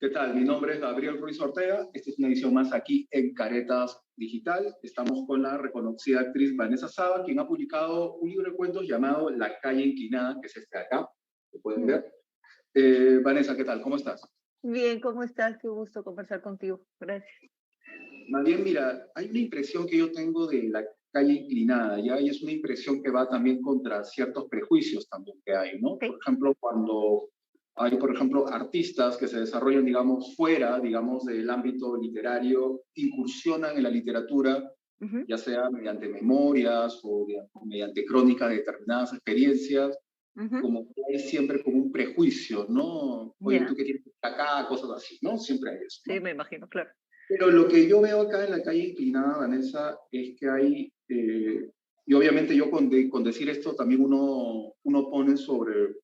¿Qué tal? Mi nombre es Gabriel Ruiz Ortega. Esta es una edición más aquí en Caretas Digital. Estamos con la reconocida actriz Vanessa Saba, quien ha publicado un libro de cuentos llamado La calle inclinada, que es este de acá. ¿Lo pueden Mm. ver? Vanessa, ¿qué tal? ¿Cómo estás? Bien, ¿cómo estás? Qué gusto conversar contigo. Gracias. Más bien, mira, hay una impresión que yo tengo de La calle inclinada, ¿ya? Y es una impresión que va también contra ciertos prejuicios también que hay, ¿no? Ok. Por ejemplo, cuando hay, por ejemplo, artistas que se desarrollan, digamos, fuera, digamos, del ámbito literario, incursionan en la literatura, Ujú. ya sea mediante memorias o mediante crónicas de determinadas experiencias, Ujú. como que hay siempre como un prejuicio, ¿no? Oye, ¿tú Ya. qué tienes acá? Cosas así, ¿no? Siempre hay eso, Sí, ¿no? me imagino, claro. Pero lo que yo veo acá en la calle inclinada, Vanessa, es que hay, y obviamente yo con decir esto también uno pone sobre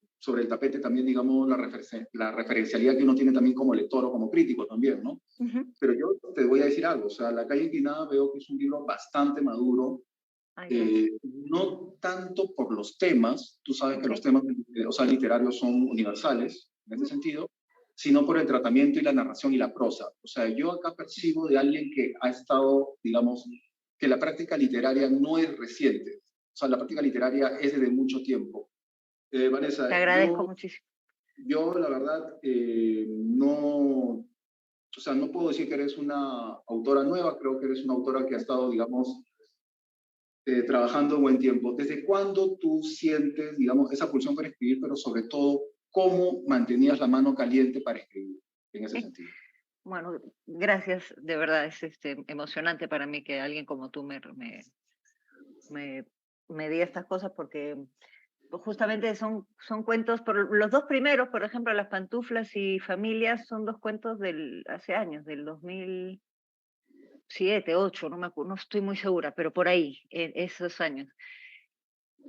el tapete también, digamos, la referencialidad que uno tiene también como lector o como crítico también, ¿no? Ujú. Pero yo te voy a decir algo, o sea, La calle inclinada veo que es un libro bastante maduro, Ay, gracias. no tanto por los temas, tú sabes que Ok. los temas, o sea, literarios son universales en este Ujú. sentido, sino por el tratamiento y la narración y la prosa. O sea, yo acá percibo de alguien que ha estado, digamos, que la práctica literaria no es reciente, o sea, la práctica literaria es desde mucho tiempo. Te Vanessa, agradezco muchísimo. yo la verdad no, o sea, no puedo decir que eres una autora nueva, creo que eres una autora que ha estado, digamos, trabajando un buen tiempo. ¿Desde cuándo tú sientes, digamos, esa pulsión para escribir, pero sobre todo, cómo mantenías la mano caliente para escribir en ese Sí. sentido? Bueno, gracias. De verdad, es emocionante para mí que alguien como tú me, me diga estas cosas porque justamente son cuentos, por los dos primeros, por ejemplo, Las pantuflas y Familias, son dos cuentos del hace años, del 2007, 8, no estoy muy segura, pero por ahí, esos años.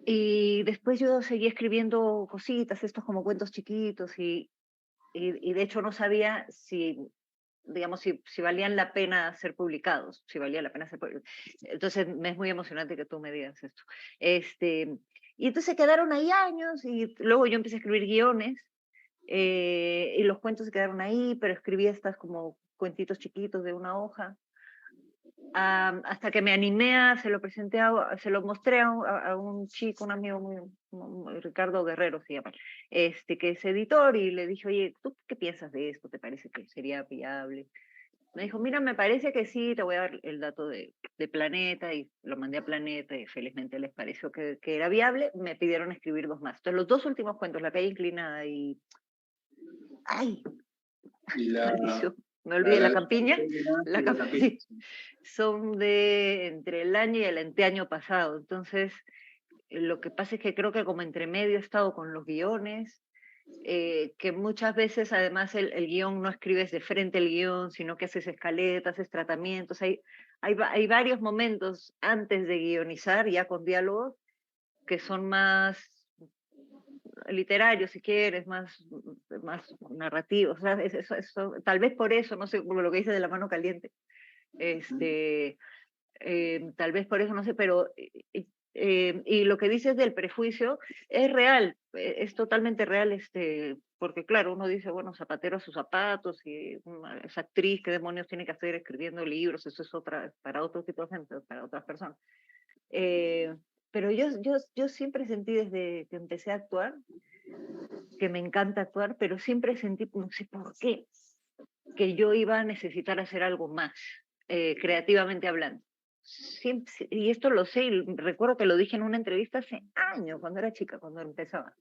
Y después yo seguí escribiendo cositas, estos como cuentos chiquitos, y de hecho no sabía si, digamos, si valían la pena ser publicados, si valía la pena ser publicados. Entonces me es muy emocionante que tú me digas esto. Este, y entonces quedaron ahí años, y luego yo empecé a escribir guiones, y los cuentos se quedaron ahí, pero escribí estas como cuentitos chiquitos de una hoja. Hasta que me animé se lo presenté, se lo mostré a un chico, un amigo Ricardo Guerrero se llama, que es editor, y le dije, oye, ¿tú qué piensas de esto? ¿Te parece que sería viable? Me dijo, mira, me parece que sí, te voy a dar el dato de Planeta, y lo mandé a Planeta, y felizmente les pareció que era viable. Me pidieron escribir dos más. Entonces, los dos últimos cuentos, La calle inclinada y... ¡Ay! Y la, Maldición, me la, olvidé, la, La la, campiña. y La la campiña. capilla. Son de entre el año y el anteaño pasado. Entonces, lo que pasa es que creo que como entre medio he estado con los guiones, que muchas veces además el guión no escribes de frente el guión, sino que haces escaletas, haces tratamientos. Hay varios momentos antes de guionizar, ya con diálogos, que son más literarios, si quieres, más narrativos. O sea, tal vez por eso, no sé, por lo que dices de la mano caliente. Este, Tal vez por eso, no sé, pero y lo que dices del prejuicio es real, es totalmente real, porque claro, uno dice, bueno, zapatero a sus zapatos, y esa actriz, ¿qué demonios tiene que hacer escribiendo libros? Eso es para otro tipo de gente, para otras personas. Eh, pero yo siempre sentí desde que empecé a actuar, que me encanta actuar, pero siempre sentí, no sé por qué, que yo iba a necesitar hacer algo más, creativamente hablando. Y esto lo sé, y recuerdo que lo dije en una entrevista hace años, cuando era chica, cuando empezaba.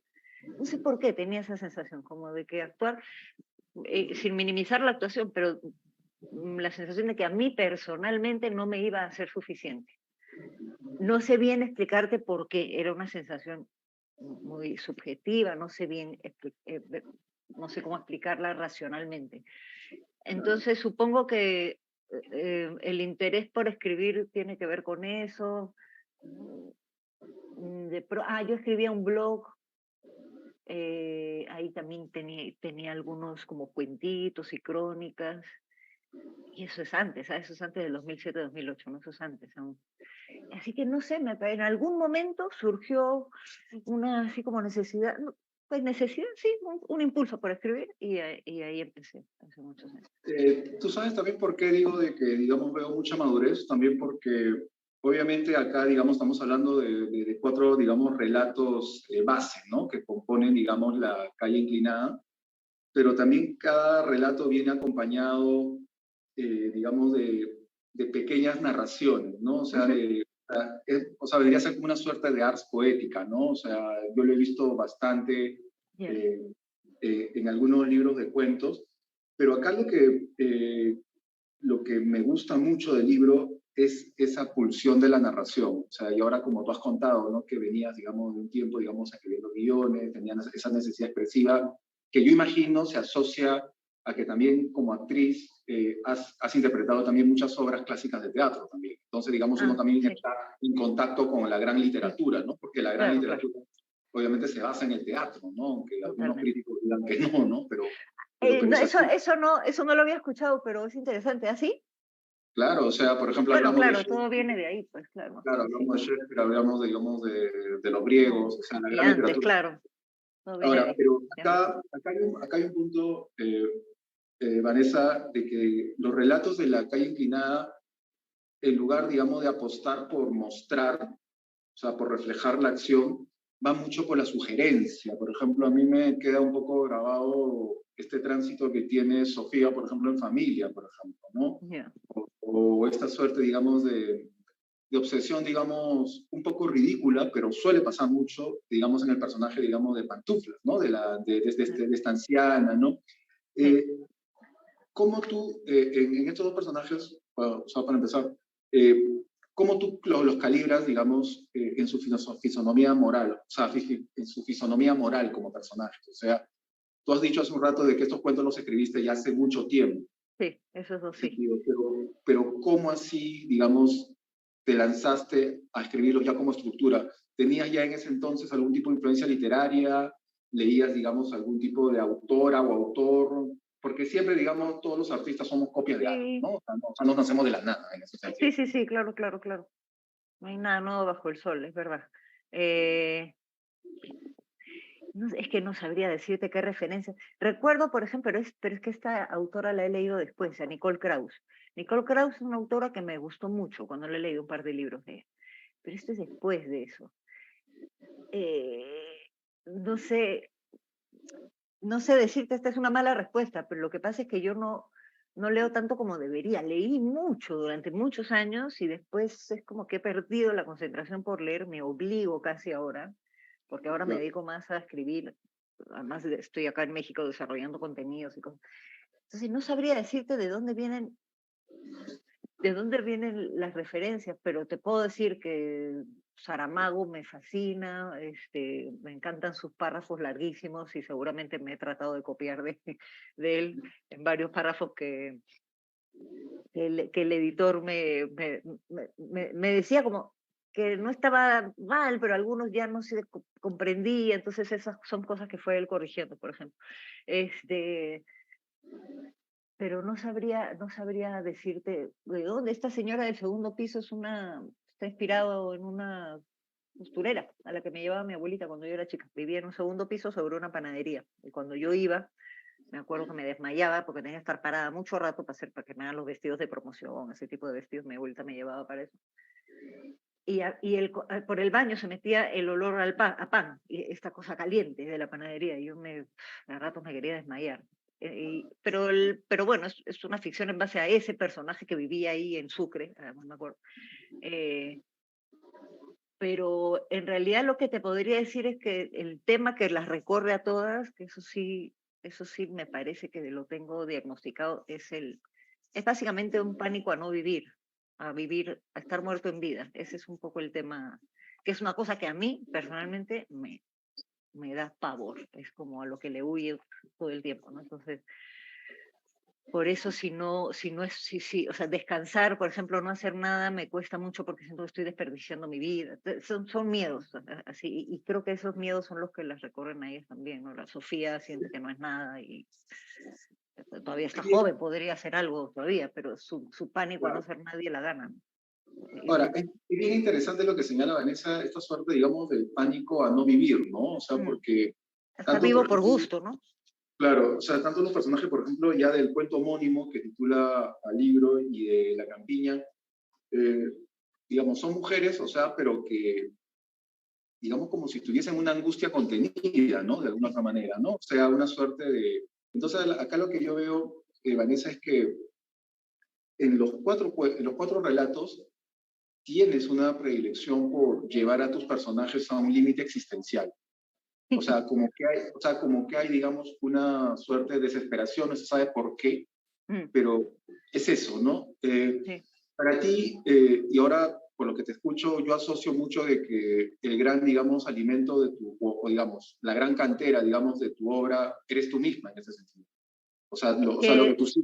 No sé por qué tenía esa sensación, como de que actuar, sin minimizar la actuación, pero la sensación de que a mí personalmente no me iba a ser suficiente. No sé bien explicarte por qué, era una sensación muy subjetiva, no sé bien, no sé cómo explicarla racionalmente. Entonces supongo que el interés por escribir tiene que ver con eso. Yo escribía un blog, ahí también tenía algunos como cuentitos y crónicas, y eso es antes, eso es antes del 2007-2008, no, eso es antes aún. Así que no sé, en algún momento surgió una así como necesidad. pues necesidad, sí, un impulso por escribir y ahí empecé hace muchos años. Tú sabes también por qué digo de que, digamos, veo mucha madurez, también porque obviamente acá, digamos, estamos hablando de cuatro, digamos, relatos base, ¿no? Que componen, digamos, la calle inclinada, pero también cada relato viene acompañado, digamos, de pequeñas narraciones, ¿no? O sea, Ujú, o sea, vendría a ser como una suerte de ars poética, ¿no? O sea, yo lo he visto bastante ya, eh, en algunos libros de cuentos, pero acá lo que me gusta mucho del libro es esa pulsión de la narración. O sea, y ahora como tú has contado, ¿no? Que venías, digamos, de un tiempo, digamos, escribiendo guiones, tenías esa necesidad expresiva, que yo imagino se asocia a que también como actriz has interpretado también muchas obras clásicas de teatro también. Entonces, digamos, uno ah, también sí, está en contacto con la gran sí, literatura, ¿no? Porque la gran claro, claro, literatura obviamente se basa en el teatro, ¿no? Aunque algunos totalmente. críticos digan que no, ¿no? Pero No, es así. eso no lo había escuchado, pero es interesante. ¿Así? Claro, o sea, por ejemplo, Bueno, hablamos de claro, todo Shakespeare. viene de ahí, pues claro, Claro, sí, sí. hablamos de Shakespeare, hablamos, digamos, de los griegos, o sea, la Y gran antes, literatura. claro, todo viene de Ahora, ahí. pero Tienes razón. acá hay un punto, Vanessa, de que los relatos de la calle inclinada, en lugar, digamos, de apostar por mostrar, o sea, por reflejar la acción, va mucho por la sugerencia. Por ejemplo, a mí me queda un poco grabado este tránsito que tiene Sofía, por ejemplo, en Familia, por ejemplo, ¿no? Ya. O esta suerte, digamos, de obsesión, digamos, un poco ridícula, pero suele pasar mucho, digamos, en el personaje, digamos, de Pantuflas, ¿no? De esta anciana, ¿no? Sí. Eh, ¿Cómo tú, en estos dos personajes, o sea, para empezar, eh, cómo tú los calibras, digamos, en su fisonomía moral, o sea, en su fisonomía moral como personajes? O sea, tú has dicho hace un rato de que estos cuentos los escribiste ya hace mucho tiempo, Sí, esos dos sí. pero ¿cómo así, digamos, te lanzaste a escribirlos ya como estructura? ¿Tenías ya en ese entonces algún tipo de influencia literaria? ¿Leías, digamos, algún tipo de autora o autor? Porque siempre, digamos, todos los artistas somos copias de algo, Sí, ¿no? O sea, no nacemos de la nada en ese sí, sentido. sí, sí, claro, claro, claro. No hay nada nuevo bajo el sol, es verdad. Eh, no sé, es que no sabría decirte qué referencias. Recuerdo, por ejemplo, pero es que esta autora la he leído después, a Nicole Krauss. Nicole Krauss es una autora que me gustó mucho cuando le he leído un par de libros de ella. Pero esto es después de eso. No sé, no sé decirte, esta es una mala respuesta, pero lo que pasa es que yo no leo tanto como debería. Leí mucho durante muchos años y después es como que he perdido la concentración por leer, me obligo casi ahora, porque ahora me Claro. dedico más a escribir. Además, estoy acá en México desarrollando contenidos y cosas. Entonces, no sabría decirte de dónde vienen las referencias, pero te puedo decir que Saramago me fascina, me encantan sus párrafos larguísimos y seguramente me he tratado de copiar de él en varios párrafos que el editor me decía como que no estaba mal, pero algunos ya no se comprendía, entonces esas son cosas que fue él corrigiendo, por ejemplo. Este, pero no sabría decirte de dónde. Esta señora del segundo piso está inspirado en una costurera a la que me llevaba mi abuelita cuando yo era chica. Vivía en un segundo piso sobre una panadería. Y cuando yo iba, me acuerdo que me desmayaba porque tenía que estar parada mucho rato para que me hagan los vestidos de promoción, ese tipo de vestidos. Mi abuelita me llevaba para eso. Por el baño se metía el olor a pan, y esta cosa caliente de la panadería. Y a ratos me quería desmayar. Pero bueno, es una ficción en base a ese personaje que vivía ahí en Sucre, además me acuerdo. Eh, pero en realidad lo que te podría decir es que el tema que las recorre a todas, que eso sí me parece que lo tengo diagnosticado, es básicamente un pánico a vivir, a estar muerto en vida. Ese es un poco el tema, que es una cosa que a mí personalmente me da pavor, es como a lo que le huyo todo el tiempo, ¿no? Entonces, por eso si no es, o sea, descansar, por ejemplo, no hacer nada, me cuesta mucho porque siento que estoy desperdiciando mi vida. Son miedos, así, y creo que esos miedos son los que las recorren a ellas también, ¿no? La Sofía siente que no es nada y todavía está joven, podría hacer algo todavía, pero su pánico a no Claro. ser nadie la gana, ¿no? Ahora, es bien interesante lo que señala Vanessa, esta suerte, digamos, del pánico a no vivir, ¿no? O sea, Mm, porque Está Tanto, vivo por por ejemplo, gusto, ¿no? claro, o sea, tanto los personajes, por ejemplo, ya del cuento homónimo que titula al libro y de La Campiña, eh, digamos, son mujeres, o sea, pero que, digamos, como si tuviesen una angustia contenida, ¿no? De alguna otra manera, ¿no? O sea, una suerte de... Entonces, acá lo que yo veo, Vanessa, es que en los cuatro relatos tienes una predilección por llevar a tus personajes a un límite existencial. O sea, como que hay, digamos, una suerte de desesperación, no se sabe por qué, Mm, pero es eso, ¿no? sí. Para ti, y ahora por lo que te escucho, yo asocio mucho de que el gran, digamos, alimento de tu, o, digamos, la gran cantera, digamos, de tu obra, eres tú misma en ese sentido. Es O sea, lo que que tú sí.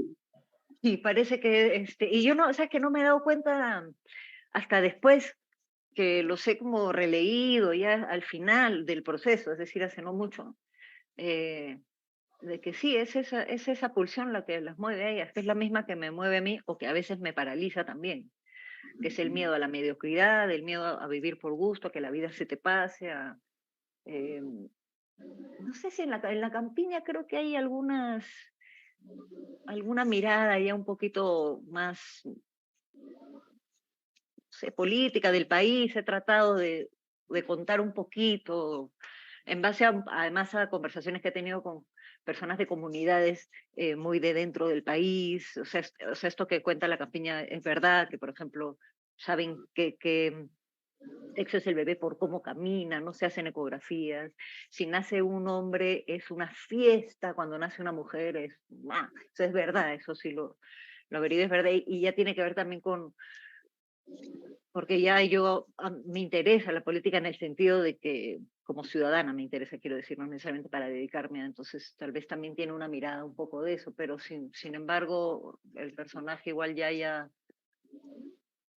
sí, parece que, y yo no, o sea, que no me he dado cuenta hasta después que los he como releído ya al final del proceso, es decir, hace no mucho, eh, de que sí, es esa pulsión la que las mueve a ellas, que es la misma que me mueve a mí o que a veces me paraliza también, que es el miedo a la mediocridad, el miedo a vivir por gusto, a que la vida se te pase, eh, no sé si en la campiña creo que hay alguna mirada ya un poquito más, sé, política del país, he tratado de contar un poquito, en base además a conversaciones que he tenido con personas de comunidades muy de dentro del país, o sea, esto que cuenta la campiña es verdad, que por ejemplo saben que sexo es el bebé por cómo camina, no se hacen ecografías, si nace un hombre es una fiesta, cuando nace una mujer es, eso es verdad, eso sí lo vería es verdad, y ya tiene que ver también con, porque ya me interesa la política en el sentido de que como ciudadana me interesa, quiero decir, no necesariamente para dedicarme a, entonces tal vez también tiene una mirada un poco de eso, pero sin embargo el personaje igual ya,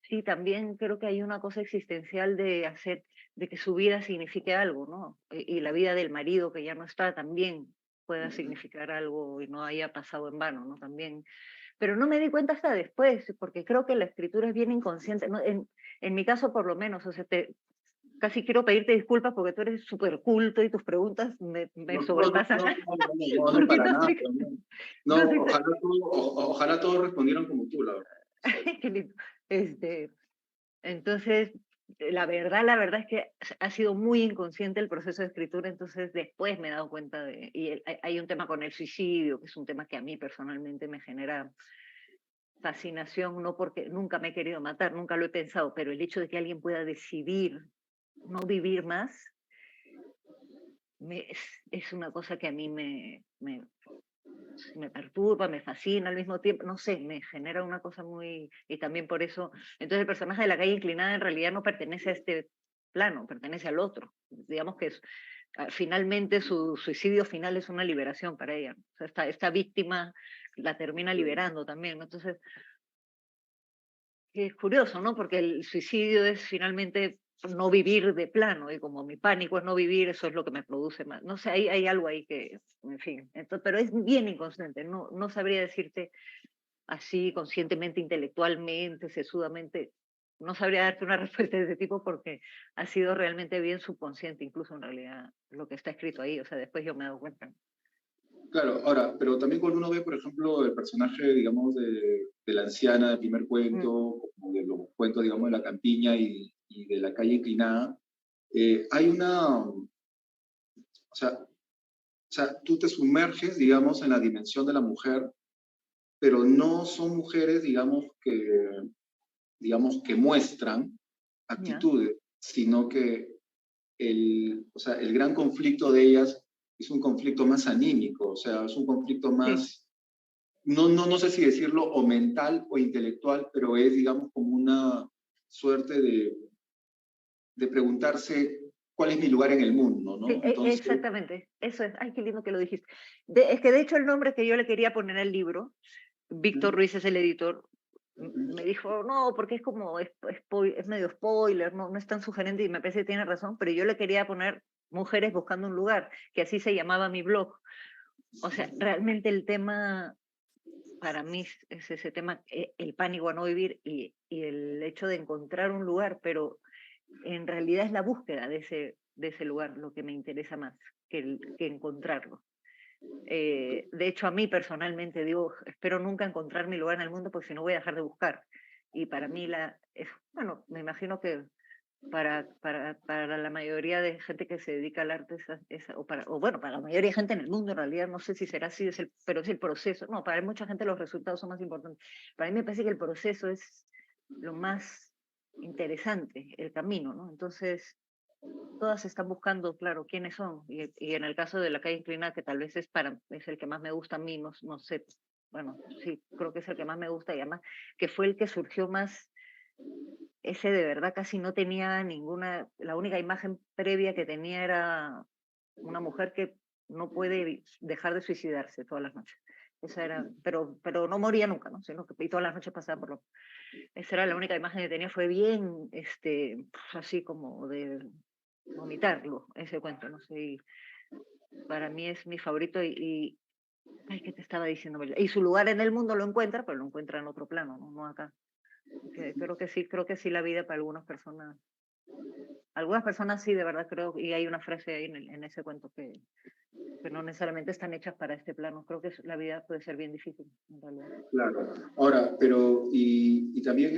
sí, también creo que hay una cosa existencial de hacer, de que su vida signifique algo, ¿no? Y la vida del marido que ya no está también pueda significar algo y no haya pasado en vano, ¿no? También, pero no me di cuenta hasta después, porque creo que la escritura es bien inconsciente, ¿no? En mi caso por lo menos, o sea, casi quiero pedirte disculpas porque tú eres súper culto y tus preguntas me No, no, no, sobrepasan, no, no, no, no, no, porque para no nada. sé, Pero no, no no, sé, ojalá, ojalá todos respondieran como tú, la verdad. qué lindo. Este, entonces, la verdad es que ha sido muy inconsciente el proceso de escritura, entonces después me he dado cuenta de, y hay un tema con el suicidio, que es un tema que a mí personalmente me genera fascinación, no porque nunca me he querido matar, nunca lo he pensado, pero el hecho de que alguien pueda decidir no vivir más, es una cosa que a mí me perturba, me fascina al mismo tiempo, no sé, me genera una cosa muy, y también por eso, entonces el personaje de la calle inclinada en realidad no pertenece a este plano, pertenece al otro, digamos que finalmente su suicidio final es una liberación para ella, ¿no? O sea, esta víctima la termina liberando también, ¿no? Entonces, es curioso, ¿no? Porque el suicidio es finalmente no vivir de plano, y como mi pánico es no vivir, eso es lo que me produce más. No sé, hay algo ahí que, en fin, entonces, pero es bien inconsciente, no sabría decirte así conscientemente, intelectualmente, sesudamente, no sabría darte una respuesta de ese tipo porque ha sido realmente bien subconsciente, incluso en realidad, lo que está escrito ahí, o sea, después yo me he dado cuenta. Claro, ahora, pero también cuando uno ve, por ejemplo, el personaje, digamos, de la anciana del primer Mm, cuento, como de los cuentos, digamos, de la campiña y de la calle inclinada, hay o sea, tú te sumerges, digamos, en la dimensión de la mujer, pero no son mujeres, digamos, que muestran ya, actitudes, sino que o sea, el gran conflicto de ellas es un conflicto más anímico, o sea, es un conflicto sí. más, no sé si decirlo o mental o intelectual, pero es, digamos, como una suerte de preguntarse cuál es mi lugar en el mundo, Sí, ¿no? Entonces, exactamente, eso es. Ay, qué lindo que lo dijiste. Es que de hecho el nombre que yo le quería poner al libro, Víctor Ruiz es el editor, me dijo, no, porque es como, es medio spoiler, no es tan sugerente y me parece que tiene razón, pero yo le quería poner Mujeres buscando un lugar, que así se llamaba mi blog. O sea, realmente el tema para mí es ese tema, el pánico a no vivir y el hecho de encontrar un lugar, pero en realidad es la búsqueda de ese lugar lo que me interesa más. que encontrarlo. De hecho, a mí personalmente digo, espero nunca encontrar mi lugar en el mundo porque si no voy a dejar de buscar. Y para mí, bueno, me imagino que para la mayoría de gente que se dedica al arte, o bueno, para la mayoría de gente en el mundo, en realidad, no sé si será así, pero es el proceso. No, para mucha gente los resultados son más importantes. Para mí me parece que el proceso es lo más interesante, el camino, ¿no? Entonces, todas están buscando, claro, quiénes son. Y en el caso de La calle inclinada, que tal vez es el que más me gusta a mí, no sé, bueno, sí, creo que es el que más me gusta y además que fue el que surgió más, ese de verdad casi no tenía ninguna, la única imagen previa que tenía era una mujer que no puede dejar de suicidarse todas las noches. Esa era, pero no moría nunca, ¿no? Sino que y todas las noches pasaba por lo. Esa era la única imagen que tenía, fue bien, así como de vomitarlo, ese cuento, no sé, y para mí es mi favorito ay, ¿qué te estaba diciendo? Y su lugar en el mundo lo encuentra, pero lo encuentra en otro plano, no, no acá. Creo que sí la vida para algunas personas sí, de verdad creo, y hay una frase ahí en ese cuento que no necesariamente están hechas para este plano. Creo que la vida puede ser bien difícil, en realidad. Claro. Ahora, pero, y también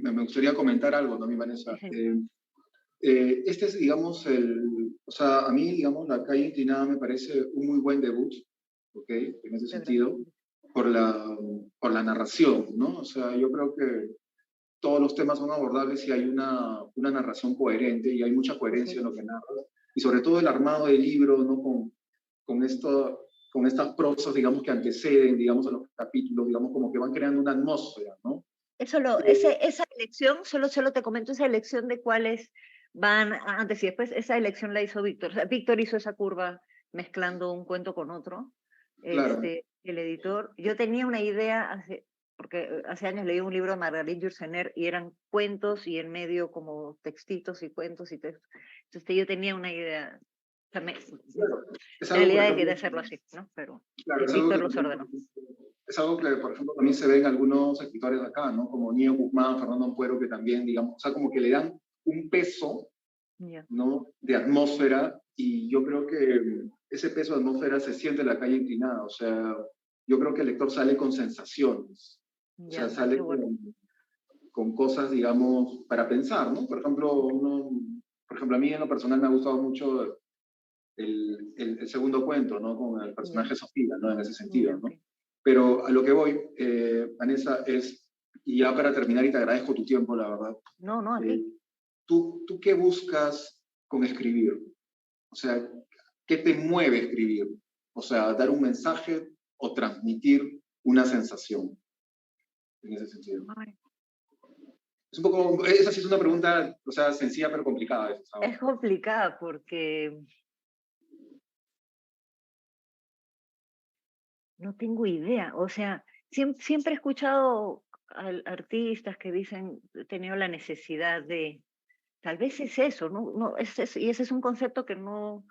me gustaría comentar algo, ¿no, mi Sí, Vanessa? sí, Este es, digamos, o sea, a mí, digamos, La calle inclinada me parece un muy buen debut, ¿ok? En ese de verdad. sentido, por la, por la narración, ¿no? O sea, yo creo que todos los temas son abordables y hay una narración coherente y hay mucha Así coherencia en es. lo que narras. Y sobre todo el armado del libro, ¿no? Con estas prosas, digamos, que anteceden, digamos, a los capítulos, digamos, como que van creando una atmósfera, ¿no? Esa elección, solo te comento esa elección de cuáles van antes y después, esa elección la hizo Víctor. O sea, Víctor hizo esa curva mezclando un cuento con otro. Claro, El editor, yo tenía una idea porque hace años leí un libro de Marguerite Yourcenar y eran cuentos y en medio como textitos y cuentos y textos. Entonces yo tenía una idea, o sea, claro. Es tenía algo, la por idea de ejemplo, querer hacerlo así, ¿no? Pero claro, es algo Víctor que los también, ordenó. es algo que, por ejemplo, también se ve en algunos escritores de acá, ¿no? Como Nío Guzmán, Fernando Ampuero, que también, digamos, o sea, como que le dan un peso, Ya. ¿no? De atmósfera, y yo creo que ese peso de atmósfera se siente en La calle inclinada, o sea, yo creo que el lector sale con sensaciones, o sea, Ya, ay, qué sale bueno. con cosas, digamos, para pensar, ¿no? Por ejemplo, a mí en lo personal me ha gustado mucho el segundo cuento, ¿no? Con el Ya, personaje Sofía, ¿no? En ese ya, sentido, ok. ¿no? Pero a lo que voy, Vanessa, y ya para terminar, y te agradezco tu tiempo, la verdad, No, no, a eh, ti. ¿tú qué buscas con escribir? O sea, ¿qué te mueve escribir? O sea, dar un mensaje o transmitir una sensación, en ese sentido. Ay, Es un poco, esa sí es una pregunta, o sea, sencilla pero complicada a veces, ¿sabes? es complicada porque no tengo idea. O sea, siempre he escuchado artistas que dicen, he tenido la necesidad de, tal vez es eso, ¿no? No, y ese es un concepto que no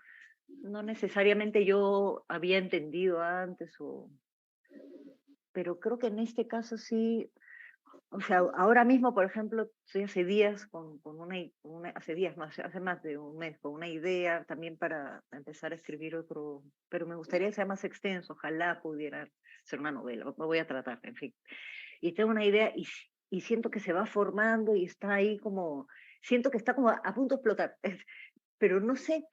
necesariamente yo había entendido antes, pero creo que en este caso sí. O sea, ahora mismo, por ejemplo, estoy hace días hace días más, hace más de un mes, con una idea también para empezar a escribir otro, pero me gustaría que sea más extenso, ojalá pudiera ser una novela, lo voy a tratar, en fin. Y tengo una idea y siento que se va formando y está ahí como, siento que está como a punto de explotar, pero no sé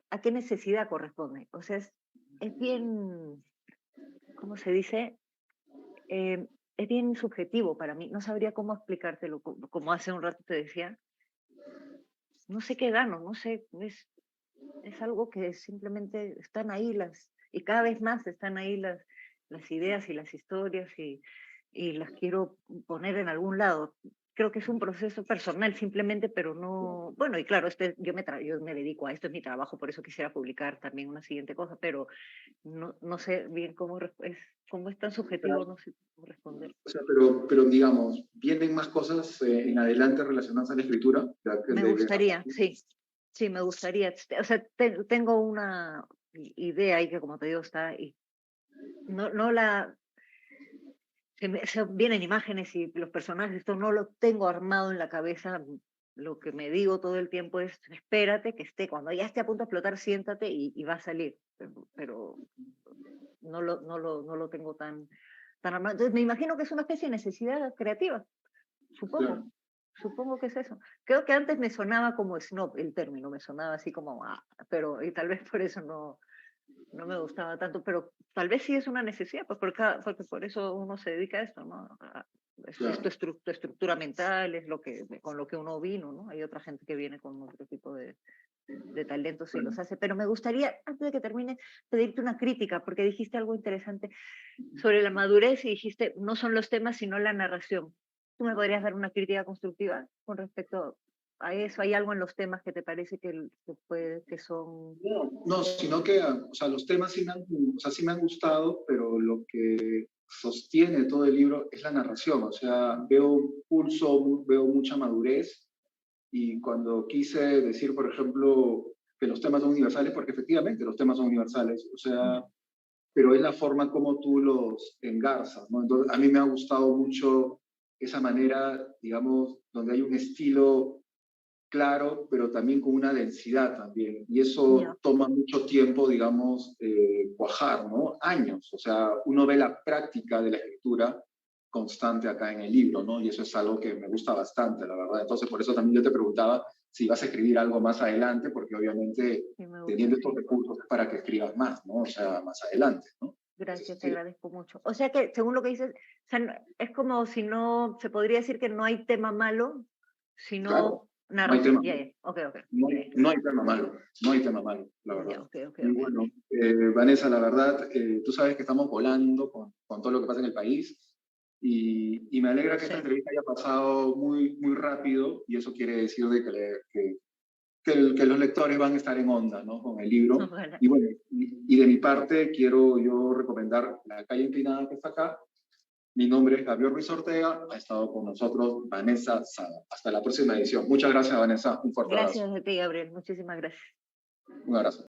a qué necesidad corresponde. O sea, es bien, ¿cómo se dice? Eh, es bien subjetivo para mí, no sabría cómo explicártelo, como hace un rato te decía, no sé qué gano, no sé, es algo que simplemente están ahí y cada vez más están ahí las ideas y las historias y las quiero poner en algún lado. Creo que es un proceso personal simplemente, pero no, bueno, y claro, yo me dedico a esto, es mi trabajo, por eso quisiera publicar también una siguiente cosa, pero no sé bien cómo es tan subjetivo, no sé cómo responder. O sea, pero digamos, ¿vienen más cosas en adelante relacionadas a la escritura? Ya que Me de- gustaría, sí, sí, me gustaría. O sea, tengo una idea ahí que, como te digo, está y no la. Se vienen imágenes y los personajes, esto no lo tengo armado en la cabeza, lo que me digo todo el tiempo es, espérate que esté, cuando ya esté a punto de explotar, siéntate y va a salir. Pero no lo tengo tan armado. Entonces me imagino que es una especie de necesidad creativa, supongo. Claro, Supongo que es eso. Creo que antes me sonaba como snob el término, me sonaba así como, pero y tal vez por eso no me gustaba tanto, pero tal vez sí es una necesidad, pues porque por eso uno se dedica a esto, ¿no? Es claro. tu estructura mental, es con lo que uno vino, ¿no? Hay otra gente que viene con otro tipo de talentos y Bueno, los hace, pero me gustaría, antes de que termine, pedirte una crítica, porque dijiste algo interesante sobre la madurez y dijiste, no son los temas, sino la narración. ¿Tú me podrías dar una crítica constructiva con respecto a eso? ¿Hay algo en los temas que te parece que son... no, sino que, o sea, los temas o sea, sí me han gustado, pero lo que sostiene todo el libro es la narración. O sea, veo pulso, veo mucha madurez. Y cuando quise decir, por ejemplo, que los temas son universales, porque efectivamente los temas son universales, o sea, pero es la forma como tú los engarzas, ¿no? Entonces, a mí me ha gustado mucho esa manera, digamos, donde hay un estilo claro, pero también con una densidad también. Y Ya, eso toma mucho tiempo, digamos, cuajar, ¿no? Años. O sea, uno ve la práctica de la escritura constante acá en el libro, ¿no? Y eso es algo que me gusta bastante, la verdad. Entonces, por eso también yo te preguntaba si vas a escribir algo más adelante, porque obviamente sí me gusta, teniendo estos sí. recursos es para que escribas más, ¿no? O sea, más adelante, ¿no? En ese Gracias, te sentido. agradezco mucho. O sea que, según lo que dices, o sea, es como si no, se podría decir que no hay tema malo, Claro, sino no hay narración. tema. Ya, ya, ok, No, ya, ya, no hay tema malo, no hay tema malo, la ya, ya, verdad. ok, ok, Y ok. bueno, Vanessa, la verdad, tú sabes que estamos volando con todo lo que pasa en el país y me alegra Lo que esta sé. entrevista haya pasado muy, muy rápido y eso quiere decir de que los lectores van a estar en onda, ¿no? Con el libro. Ojalá. Y bueno, y de mi parte quiero yo recomendar La calle inclinada que está acá. Mi nombre es Gabriel Ruiz Ortega, ha estado con nosotros Vanessa Sada. Hasta la próxima edición. Muchas gracias, Vanessa. Un fuerte abrazo. Gracias a ti, Gabriel. Muchísimas gracias. Un abrazo.